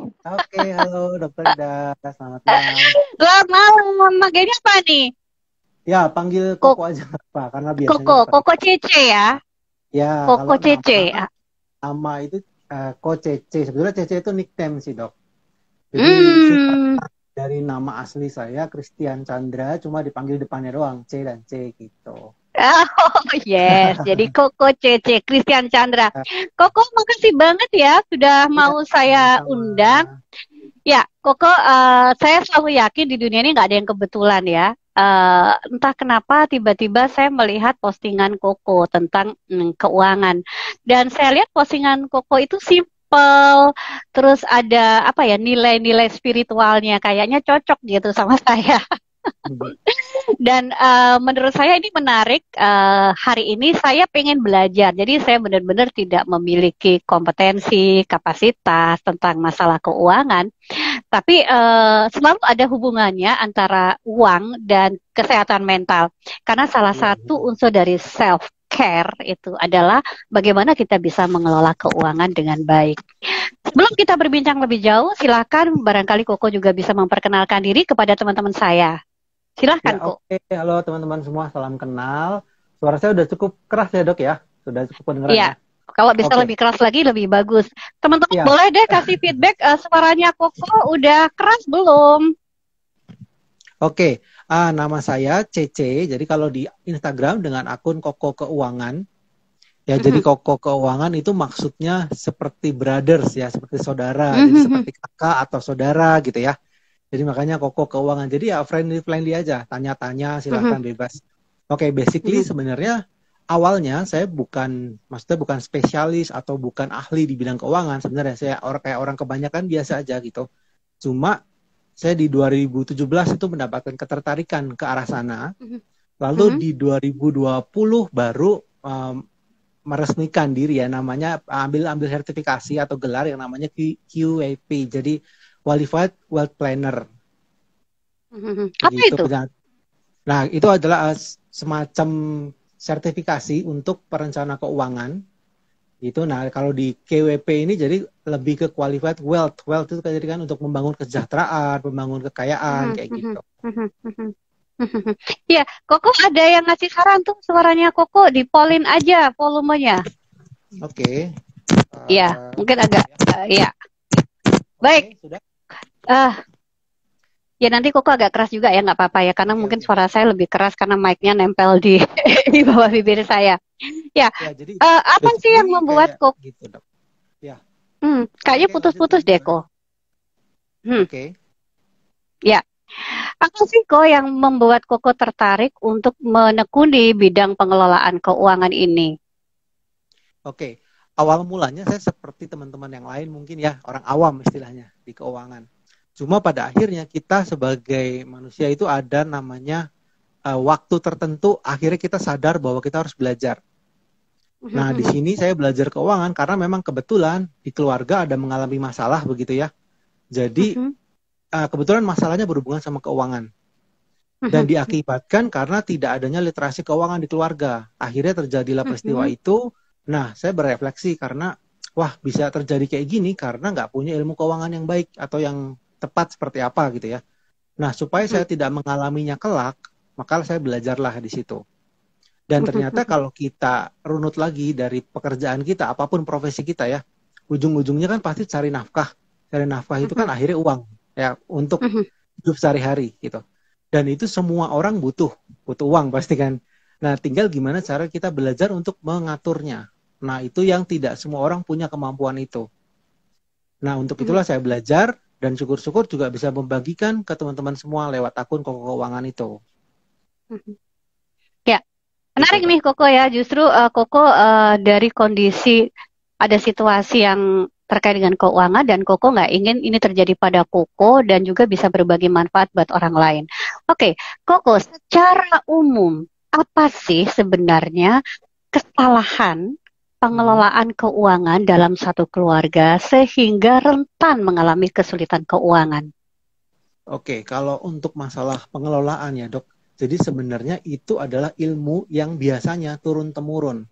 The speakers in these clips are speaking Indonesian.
Oke, halo Dokter Ida, selamat malam. Selamat malam. Manggilnya apa nih? Ya, panggil Koko Kok aja nggak apa, karena biasanya Koko, dipanggil. Koko Cece ya. Ya, Koko kalau nama Cece. nama itu Ko Cece. Sebetulnya Cece itu nickname sih dok. Jadi singkat Hmm. dari nama asli saya Christian Chandra, cuma dipanggil depannya doang C dan C gitu. Oh yes, jadi Koko Cece Christian Chandra. Eh, Koko, makasih banget ya sudah Iya, mau saya sama-sama. undang. Ya, Koko, saya selalu yakin di dunia ini nggak ada yang kebetulan ya. Entah kenapa tiba-tiba saya melihat postingan Koko tentang keuangan. Dan saya lihat postingan Koko itu simple, terus ada apa ya nilai-nilai spiritualnya, kayaknya cocok gitu sama saya. Dan menurut saya ini menarik. Hari ini saya pengen belajar. Jadi saya benar-benar tidak memiliki kompetensi, kapasitas tentang masalah keuangan. Tapi selalu ada hubungannya antara uang dan kesehatan mental. Karena salah Iya, satu betul. unsur dari self care itu adalah bagaimana kita bisa mengelola keuangan dengan baik. Sebelum kita berbincang lebih jauh, silakan barangkali Koko juga bisa memperkenalkan diri kepada teman-teman saya. Ya, Silahkan, Kok. oke. Halo teman-teman semua, salam kenal. Suara saya udah cukup keras ya dok ya? Sudah cukup kedengeran Iya, ya? kalau bisa Oke. lebih keras lagi lebih bagus. Teman-teman Ya, boleh deh kasih feedback suaranya Koko udah keras belum? oke, nama saya Cece. Jadi kalau di Instagram dengan akun Koko Keuangan, ya jadi Mhm. Koko Keuangan itu maksudnya seperti brothers ya, seperti saudara. Jadi Mhm. seperti kakak atau saudara gitu ya. Jadi makanya Koko Keuangan. Jadi ya friendly aja, tanya-tanya Mhm. silahkan bebas. Oke, basically Mhm. sebenarnya awalnya saya maksudnya bukan spesialis atau bukan ahli di bidang keuangan. Sebenarnya saya kayak orang kebanyakan biasa aja gitu. Cuma saya di 2017 itu mendapatkan ketertarikan ke arah sana. Mhm. Lalu Mhm. di 2020 baru meresmikan diri ya, namanya ambil ambil sertifikasi atau gelar yang namanya QAP. Jadi Qualified Wealth Planner Mhm. Apa begitu. itu? Nah, itu adalah semacam sertifikasi untuk perencana keuangan. Itu nah kalau di KWP ini jadi lebih ke qualified wealth. Wealth itu jadi kan untuk membangun kesejahteraan, membangun kekayaan Mhm. kayak Mhm. gitu. Mhm. Mhm. Mhm. Iya, Koko ada yang ngasih saran tuh suaranya Koko dipolin aja volumenya. Oke. Iya, mungkin agak ya. Baik. Oke, sudah. eh Ya nanti Koko agak keras juga ya, nggak apa-apa ya, karena Oke, mungkin oke. suara saya lebih keras karena mic-nya nempel di di bawah bibir saya. Ya, Ya, jadi apa sih yang basically membuat kayak Kok? gitu, Dok. Ya. Kayaknya Oke, lanjut putus-putus gimana deh gimana? Kok. Hmm, Oke. ya. Apa sih Kok yang membuat Koko tertarik untuk menekuni bidang pengelolaan keuangan ini? Oke. Awal mulanya saya seperti teman-teman yang lain mungkin ya, orang awam istilahnya di keuangan. Cuma pada akhirnya kita sebagai manusia itu ada namanya waktu tertentu akhirnya kita sadar bahwa kita harus belajar. Nah, di Mhm. sini saya belajar keuangan karena memang kebetulan di keluarga ada mengalami masalah begitu ya. Jadi Mhm. kebetulan masalahnya berhubungan sama keuangan dan Mhm. diakibatkan karena tidak adanya literasi keuangan di keluarga. Akhirnya terjadilah peristiwa Mhm. itu. Nah, saya berefleksi karena wah bisa terjadi kayak gini karena nggak punya ilmu keuangan yang baik atau yang tepat seperti apa gitu ya. Nah, supaya Mhm. saya tidak mengalaminya kelak, maka saya belajarlah di situ. Dan ternyata Mhm. kalau kita runut lagi dari pekerjaan kita, apapun profesi kita ya, ujung-ujungnya kan pasti cari nafkah. Cari nafkah itu kan Mhm. akhirnya uang ya untuk Mhm. hidup sehari-hari gitu. Dan itu semua orang butuh uang pasti kan. Nah, tinggal gimana cara kita belajar untuk mengaturnya. Nah, itu yang tidak semua orang punya kemampuan itu. Nah, untuk Mhm. itulah saya belajar dan syukur-syukur juga bisa membagikan ke teman-teman semua lewat akun keuangan itu. Mhm. Ya, Gitu, menarik Dok. nih Koko ya. Justru Koko dari kondisi ada situasi yang terkait dengan keuangan dan Koko nggak ingin ini terjadi pada Koko dan juga bisa berbagi manfaat buat orang lain. Oke, Koko, secara umum apa sih sebenarnya kesalahan Mhm. pengelolaan keuangan dalam satu keluarga sehingga rentan mengalami kesulitan keuangan? Oke, kalau untuk masalah pengelolaan ya, Dok. Jadi sebenarnya itu adalah ilmu yang biasanya turun-temurun.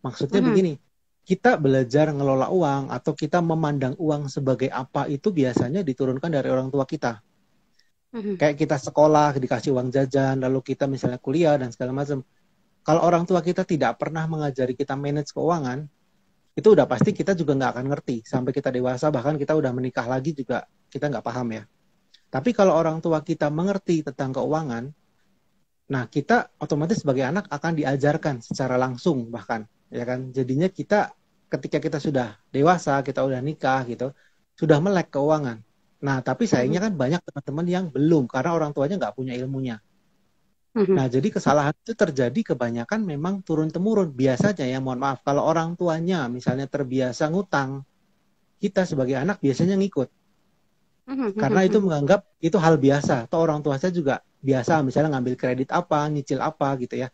Maksudnya Mhm. begini, kita belajar ngelola uang atau kita memandang uang sebagai apa itu biasanya diturunkan dari orang tua kita. Kayak kita sekolah, dikasih uang jajan, lalu kita misalnya kuliah dan segala macam. Kalau orang tua kita tidak pernah mengajari kita manage keuangan, itu udah pasti kita juga nggak akan ngerti. Sampai kita dewasa, bahkan kita udah menikah lagi juga, kita nggak paham ya. Tapi kalau orang tua kita mengerti tentang keuangan, nah kita otomatis sebagai anak akan diajarkan secara langsung bahkan. Ya kan, jadinya kita ketika kita sudah dewasa, kita udah nikah gitu, sudah melek keuangan. Nah, tapi sayangnya kan banyak teman-teman yang belum karena orang tuanya nggak punya ilmunya. Nah, jadi kesalahan itu terjadi kebanyakan memang turun-temurun. Biasanya ya, mohon maaf, kalau orang tuanya misalnya terbiasa ngutang, kita sebagai anak biasanya ngikut. Karena itu menganggap itu hal biasa. Atau orang tua saya juga biasa, misalnya ngambil kredit apa, nyicil apa gitu ya.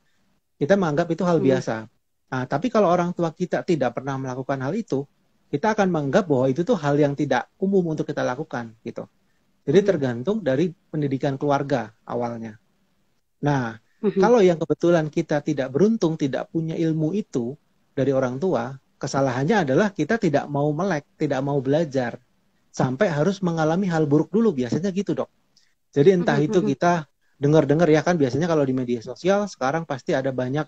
Kita menganggap itu hal biasa. Nah, tapi kalau orang tua kita tidak pernah melakukan hal itu, kita akan menganggap bahwa itu tuh hal yang tidak umum untuk kita lakukan gitu. Jadi tergantung dari pendidikan keluarga awalnya. Nah, kalau yang kebetulan kita tidak beruntung, tidak punya ilmu itu dari orang tua, kesalahannya adalah kita tidak mau melek, tidak mau belajar, sampai harus mengalami hal buruk dulu, biasanya gitu dok. Jadi entah itu kita dengar-dengar ya kan, biasanya kalau di media sosial, sekarang pasti ada banyak,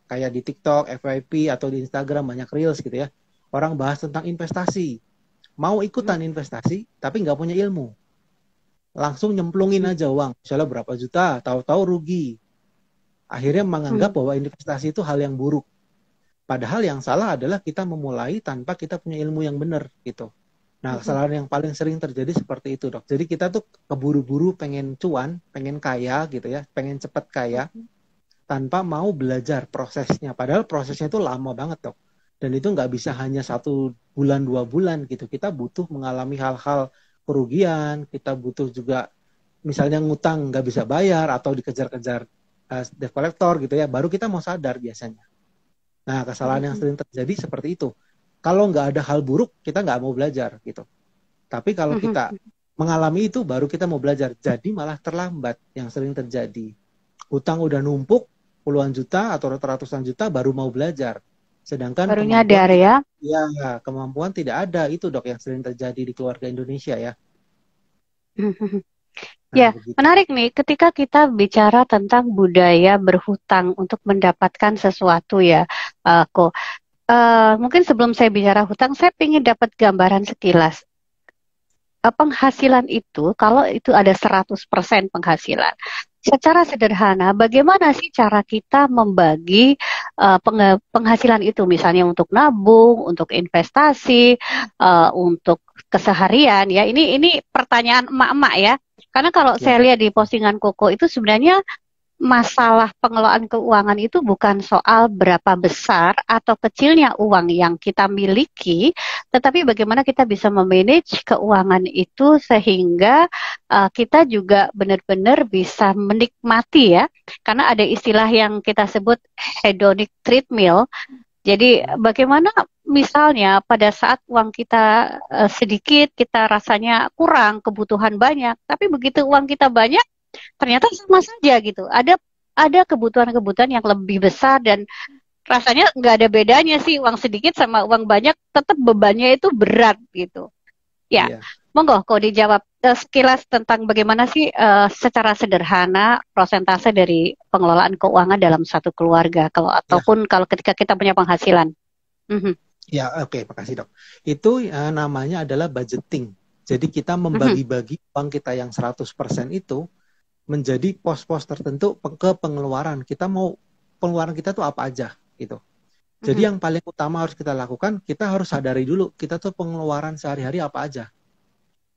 kayak di TikTok, FYP, atau di Instagram, banyak Reels gitu ya, orang bahas tentang investasi, mau ikutan investasi, tapi nggak punya ilmu. Langsung nyemplungin aja uang, misalnya berapa juta, tahu-tahu rugi. Akhirnya menganggap bahwa investasi itu hal yang buruk. Padahal yang salah adalah kita memulai tanpa kita punya ilmu yang benar gitu. Nah, kesalahan yang paling sering terjadi seperti itu, dok. Jadi kita tuh keburu-buru pengen cuan, pengen kaya gitu ya, pengen cepat kaya, tanpa mau belajar prosesnya. Padahal prosesnya itu lama banget, dok. Dan itu nggak bisa hanya 1 bulan, 2 bulan gitu. Kita butuh mengalami hal-hal kerugian, kita butuh juga misalnya ngutang nggak bisa bayar atau dikejar-kejar debt collector gitu ya, baru kita mau sadar biasanya. Nah, kesalahan yang sering terjadi seperti itu. Kalau nggak ada hal buruk, kita nggak mau belajar gitu. Tapi kalau kita mengalami itu, baru kita mau belajar. Jadi malah terlambat yang sering terjadi. Hutang udah numpuk puluhan juta atau ratusan juta, baru mau belajar. Sedangkan baru nyadar ya. Ya, kemampuan tidak ada. Itu dok yang sering terjadi di keluarga Indonesia ya. Ya, menarik nih ketika kita bicara tentang budaya berhutang untuk mendapatkan sesuatu ya, kok. Mungkin sebelum saya bicara hutang, saya ingin dapat gambaran sekilas. Penghasilan itu, kalau itu ada 100% penghasilan, secara sederhana, bagaimana sih cara kita membagi penghasilan itu, misalnya untuk nabung, untuk investasi, untuk keseharian, ya. Ini pertanyaan emak-emak ya. Karena kalau saya lihat di postingan Koko itu sebenarnya masalah pengelolaan keuangan itu bukan soal berapa besar atau kecilnya uang yang kita miliki, tetapi bagaimana kita bisa memanage keuangan itu sehingga kita juga benar-benar bisa menikmati ya. Karena ada istilah yang kita sebut hedonic treadmill. Jadi bagaimana misalnya pada saat uang kita sedikit, kita rasanya kurang, kebutuhan banyak, tapi begitu uang kita banyak, ternyata sama saja gitu. Ada kebutuhan-kebutuhan yang lebih besar dan rasanya nggak ada bedanya sih, uang sedikit sama uang banyak, tetap bebannya itu berat gitu. Ya, monggo kok dijawab sekilas tentang bagaimana sih secara sederhana prosentase dari pengelolaan keuangan dalam satu keluarga, ataupun kalau ketika kita punya penghasilan. Ya, oke, makasih dok. Itu namanya adalah budgeting. Jadi kita membagi-bagi uang kita yang 100% itu menjadi pos-pos tertentu ke pengeluaran. Kita mau pengeluaran kita tuh apa aja gitu. Jadi yang paling utama harus kita lakukan, kita harus sadari dulu kita tuh pengeluaran sehari-hari apa aja.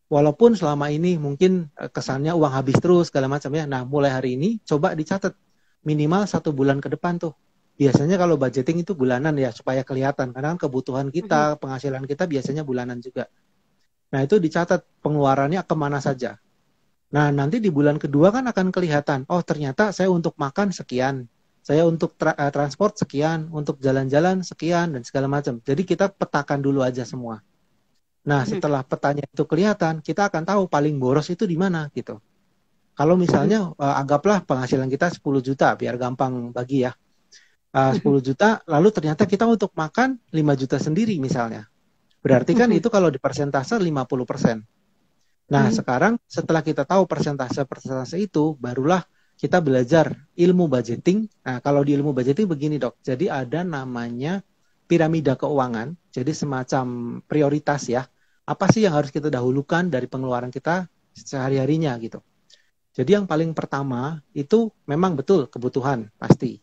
Walaupun selama ini mungkin kesannya uang habis terus segala macam ya. Nah, mulai hari ini coba dicatat minimal 1 bulan ke depan tuh. Biasanya kalau budgeting itu bulanan ya supaya kelihatan. Karena kebutuhan kita, penghasilan kita biasanya bulanan juga. Nah, itu dicatat pengeluarannya kemana saja. Nah, nanti di bulan kedua kan akan kelihatan, oh ternyata saya untuk makan sekian, saya untuk transport sekian, untuk jalan-jalan sekian, dan segala macam. Jadi kita petakan dulu aja semua. Nah, setelah petanya itu kelihatan, kita akan tahu paling boros itu di mana gitu. Kalau misalnya, anggaplah penghasilan kita 10 juta, biar gampang bagi ya. 10 juta, lalu ternyata kita untuk makan 5 juta sendiri misalnya. Berarti kan itu kalau di persentase 50%. Nah, sekarang setelah kita tahu persentase itu, barulah kita belajar ilmu budgeting. Nah, kalau di ilmu budgeting begini, Dok. Jadi ada namanya piramida keuangan. Jadi semacam prioritas ya. Apa sih yang harus kita dahulukan dari pengeluaran kita sehari-harinya gitu. Jadi yang paling pertama itu memang betul kebutuhan, pasti.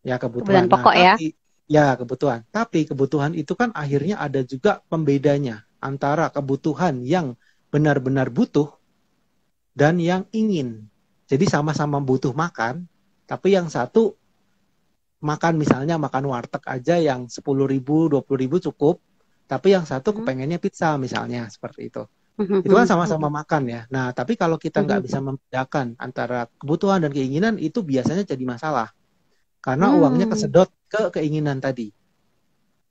Ya, kebutuhan. Pokok ya. Ya, kebutuhan. Tapi kebutuhan itu kan akhirnya ada juga pembedanya antara kebutuhan yang benar-benar butuh dan yang ingin. Jadi sama-sama butuh makan, tapi yang satu makan misalnya makan warteg aja yang 10.000, 20.000 cukup, tapi yang satu kepengennya pizza misalnya, seperti itu. Itu kan sama-sama makan ya. Nah, tapi kalau kita nggak bisa membedakan antara kebutuhan dan keinginan, itu biasanya jadi masalah. Karena uangnya kesedot ke keinginan tadi.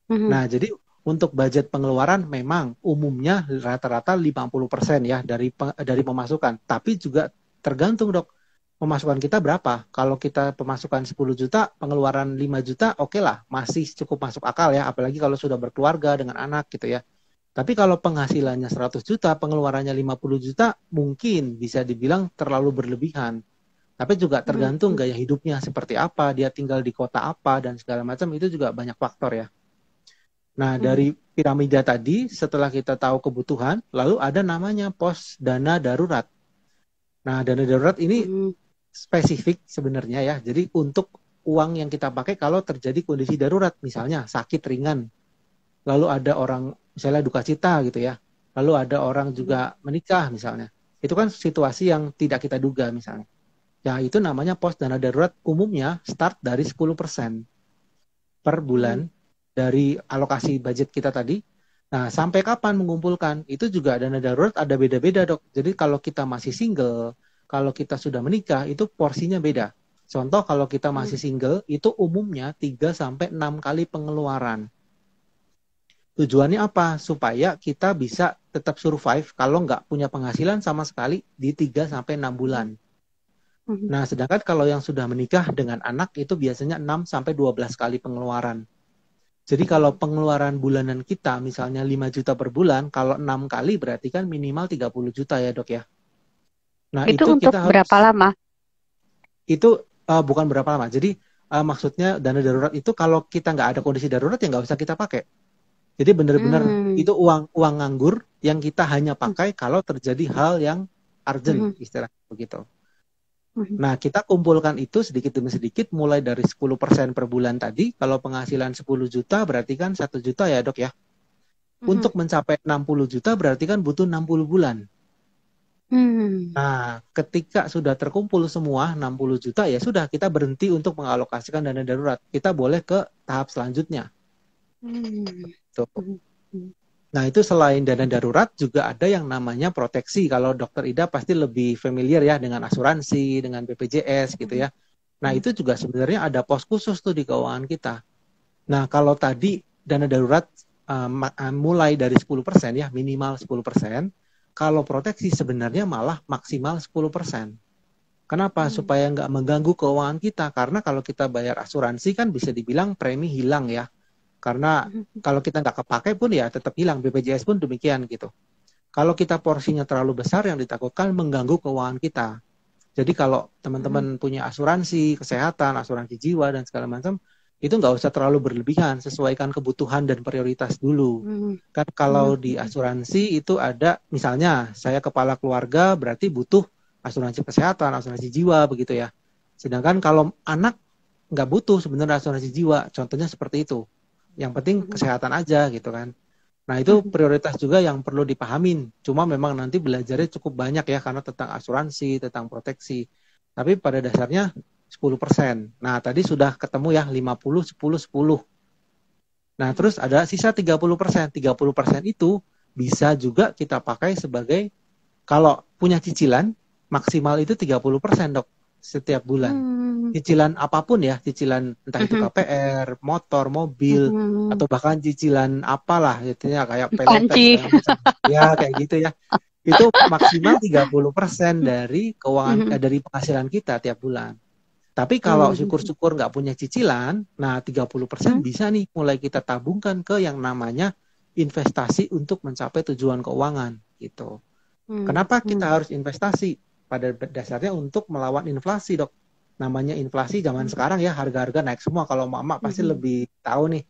Nah, jadi untuk budget pengeluaran memang umumnya rata-rata 50% ya dari pemasukan. Tapi juga tergantung, Dok, pemasukan kita berapa. Kalau kita pemasukan 10 juta, pengeluaran 5 juta, oke lah, masih cukup masuk akal ya. Apalagi kalau sudah berkeluarga dengan anak gitu ya. Tapi kalau penghasilannya 100 juta, pengeluarannya 50 juta, mungkin bisa dibilang terlalu berlebihan. Tapi juga tergantung gaya hidupnya seperti apa, dia tinggal di kota apa, dan segala macam, itu juga banyak faktor ya. Nah, dari piramida tadi, setelah kita tahu kebutuhan, lalu ada namanya pos dana darurat. Nah, dana darurat ini spesifik sebenarnya ya. Jadi untuk uang yang kita pakai kalau terjadi kondisi darurat, misalnya sakit ringan, lalu ada orang misalnya duka cita gitu ya, lalu ada orang juga menikah misalnya. Itu kan situasi yang tidak kita duga misalnya. Ya, itu namanya pos dana darurat, umumnya start dari 10% per bulan dari alokasi budget kita tadi. Nah, sampai kapan mengumpulkan? Itu juga dana darurat ada beda-beda, Dok. Jadi kalau kita masih single, kalau kita sudah menikah, itu porsinya beda. Contoh kalau kita masih single, itu umumnya 3-6 kali pengeluaran. Tujuannya apa? Supaya kita bisa tetap survive kalau nggak punya penghasilan sama sekali di 3-6 bulan. Nah, sedangkan kalau yang sudah menikah dengan anak itu biasanya 6-12 kali pengeluaran. Jadi kalau pengeluaran bulanan kita misalnya 5 juta per bulan, kalau 6 kali berarti kan minimal 30 juta ya, Dok ya. Nah, itu untuk kita berapa lama? Itu bukan berapa lama. Jadi maksudnya dana darurat itu kalau kita nggak ada kondisi darurat ya nggak usah kita pakai. Jadi benar-benar itu uang nganggur yang kita hanya pakai kalau terjadi hal yang urgent, istilah begitu. Nah, kita kumpulkan itu sedikit demi sedikit mulai dari 10% per bulan tadi. Kalau penghasilan 10 juta berarti kan 1 juta ya, Dok ya. Untuk mencapai 60 juta berarti kan butuh 60 bulan. Nah, ketika sudah terkumpul semua 60 juta ya sudah, kita berhenti untuk mengalokasikan dana darurat. Kita boleh ke tahap selanjutnya. Nah, itu selain dana darurat juga ada yang namanya proteksi. Kalau Dokter Ida pasti lebih familiar ya dengan asuransi, dengan BPJS gitu ya. Nah, itu juga sebenarnya ada pos khusus tuh di keuangan kita. Nah, kalau tadi dana darurat mulai dari 10% ya, minimal 10%. Kalau proteksi sebenarnya malah maksimal 10%. Kenapa? Supaya nggak mengganggu keuangan kita. Karena kalau kita bayar asuransi kan bisa dibilang premi hilang ya. Karena kalau kita nggak kepakai pun ya tetap hilang. BPJS pun demikian gitu. Kalau kita porsinya terlalu besar, yang ditakutkan mengganggu keuangan kita. Jadi kalau teman-teman punya asuransi kesehatan, asuransi jiwa dan segala macam, itu nggak usah terlalu berlebihan. Sesuaikan kebutuhan dan prioritas dulu. Kan kalau di asuransi itu ada, misalnya saya kepala keluarga berarti butuh asuransi kesehatan, asuransi jiwa begitu ya. Sedangkan kalau anak nggak butuh sebenarnya asuransi jiwa. Contohnya seperti itu. Yang penting kesehatan aja gitu kan. Nah, itu prioritas juga yang perlu dipahamin. Cuma memang nanti belajarnya cukup banyak ya, karena tentang asuransi, tentang proteksi. Tapi pada dasarnya 10%. Nah, tadi sudah ketemu ya 50, 10, 10. Nah, terus ada sisa 30%. 30% itu bisa juga kita pakai sebagai, kalau punya cicilan, maksimal itu 30%, Dok, setiap bulan. Cicilan apapun ya, cicilan entah itu KPR, motor, mobil, atau bahkan cicilan apalah, gitu ya, kayak Panci. ya kayak gitu ya. Itu maksimal 30% dari keuangan dari penghasilan kita tiap bulan. Tapi kalau syukur-syukur nggak punya cicilan, nah 30% bisa nih mulai kita tabungkan ke yang namanya investasi untuk mencapai tujuan keuangan gitu. Kenapa kita harus investasi? Pada dasarnya untuk melawan inflasi, Dok. Namanya inflasi zaman sekarang ya, harga-harga naik semua. Kalau Mama pasti lebih tahu nih.